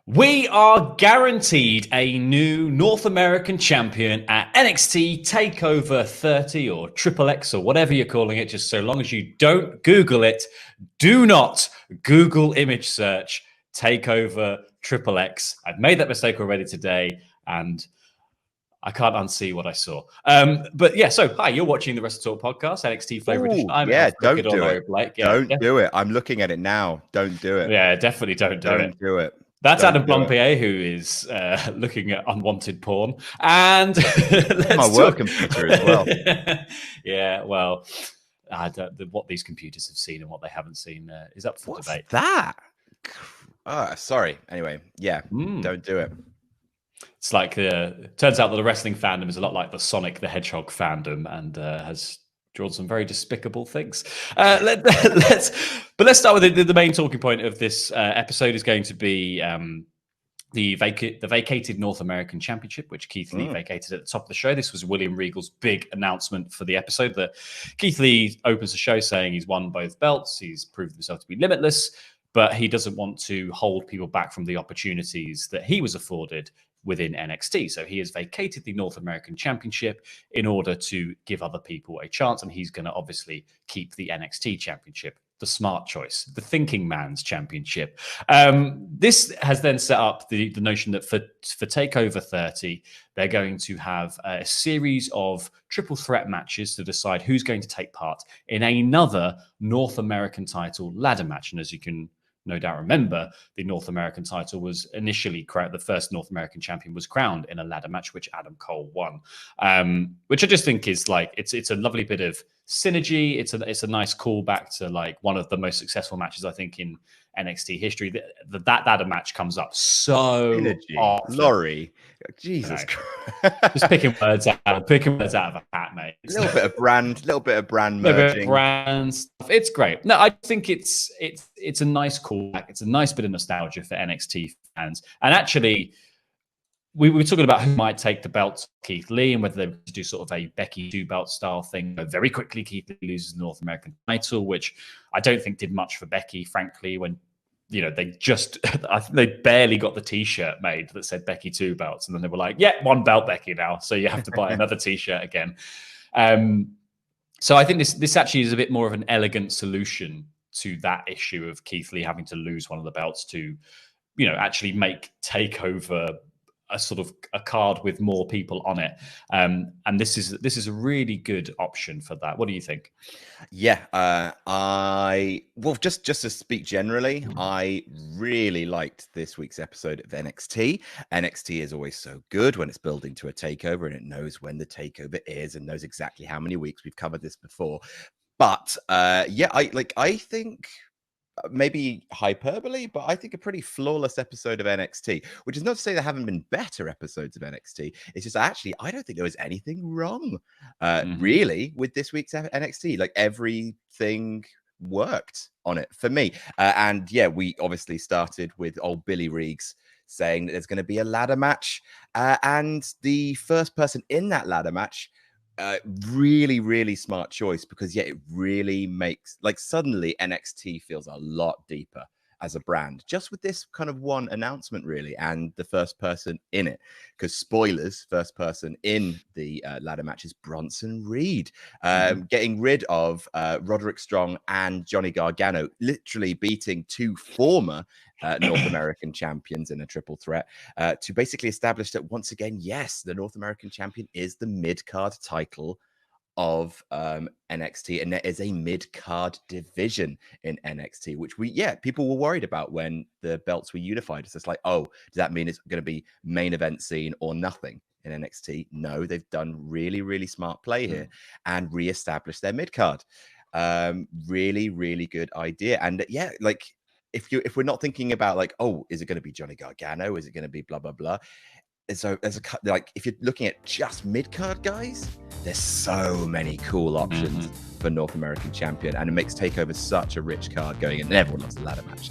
We are guaranteed a new North American champion at NXT TakeOver 30 or Triple X or whatever you're calling it, just so long as you don't Google it. Do not Google image search TakeOver Triple X. I've made that mistake already today, and I can't unsee what I saw. But yeah, so hi, you're watching the WrestleTalk podcast, NXT Flavor Edition. I'm don't do Laurie it. Blake. Don't do it. I'm looking at it now. Don't do it. Yeah, definitely don't do it. Don't do it. That's Adam Blampied, who is looking at unwanted porn. And my work computer as well. Yeah, well, what these computers have seen and what they haven't seen is up for debate. That? Sorry. Anyway, yeah, don't do it. It's like turns out that the wrestling fandom is a lot like the Sonic the Hedgehog fandom and has drawn some very despicable things. Let's start with the main talking point of this episode is going to be the vacated North American Championship, which Keith Lee vacated at the top of the show. This was William Regal's big announcement for the episode. That Keith Lee opens the show saying he's won both belts, he's proved himself to be limitless, but he doesn't want to hold people back from the opportunities that he was afforded within NXT. So he has vacated the North American Championship in order to give other people a chance. And he's going to obviously keep the NXT Championship, the smart choice, the thinking man's championship. This has then set up the notion that for TakeOver 30, they're going to have a series of triple threat matches to decide who's going to take part in another North American title ladder match. And as you can no doubt remember, the North American title was initially the first North American champion was crowned in a ladder match, which Adam Cole won. Which I just think is like it's a lovely bit of synergy. It's a nice callback to like one of the most successful matches I think in NXT history. That ladder match comes up so often. Laurie, Jesus Christ. Just picking words out of a hat, mate. A little bit of brand merging. Bit of brand stuff. It's great. No, I think it's a nice callback. It's a nice bit of nostalgia for NXT fans. And actually, we were talking about who might take the belt to Keith Lee and whether they would do sort of a Becky two-belt style thing. Very quickly, Keith Lee loses the North American title, which I don't think did much for Becky, frankly, when I think they barely got the T-shirt made that said Becky two belts. And then they were like, yeah, one belt Becky now. So you have to buy another T-shirt again. So I think this actually is a bit more of an elegant solution to that issue of Keith Lee having to lose one of the belts to, actually make TakeOver a sort of a card with more people on it. And this is a really good option for that. What do you think? Yeah, just to speak generally, I really liked this week's episode of NXT. NXT is always so good when it's building to a takeover and it knows when the takeover is and knows exactly how many weeks. We've covered this before. But I think maybe hyperbole, but I think a pretty flawless episode of NXT, which is not to say there haven't been better episodes of NXT. It's just actually, I don't think there was anything wrong, really, with this week's NXT. Like everything worked on it for me. And yeah, we obviously started with old Billy Reegs saying that there's going to be a ladder match. And the first person in that ladder match, really, really smart choice because it really makes suddenly NXT feels a lot deeper as a brand just with this kind of one announcement really, and the first person in it, because spoilers, first person in the ladder match is Bronson Reed, getting rid of Roderick Strong and Johnny Gargano, literally beating two former North American champions in a triple threat to basically establish that once again, yes, the North American champion is the mid-card title of NXT, and there is a mid-card division in NXT, which people were worried about when the belts were unified. It's just like, oh, does that mean it's going to be main event scene or nothing in NXT? No, they've done really, really smart play here and re-established their mid-card. Really, really good idea. And if we're not thinking about is it going to be Johnny Gargano? Is it going to be blah, blah, blah? And so if you're looking at just mid-card guys, there's so many cool options for North American champion, and it makes TakeOver such a rich card going in, and everyone loves the ladder match.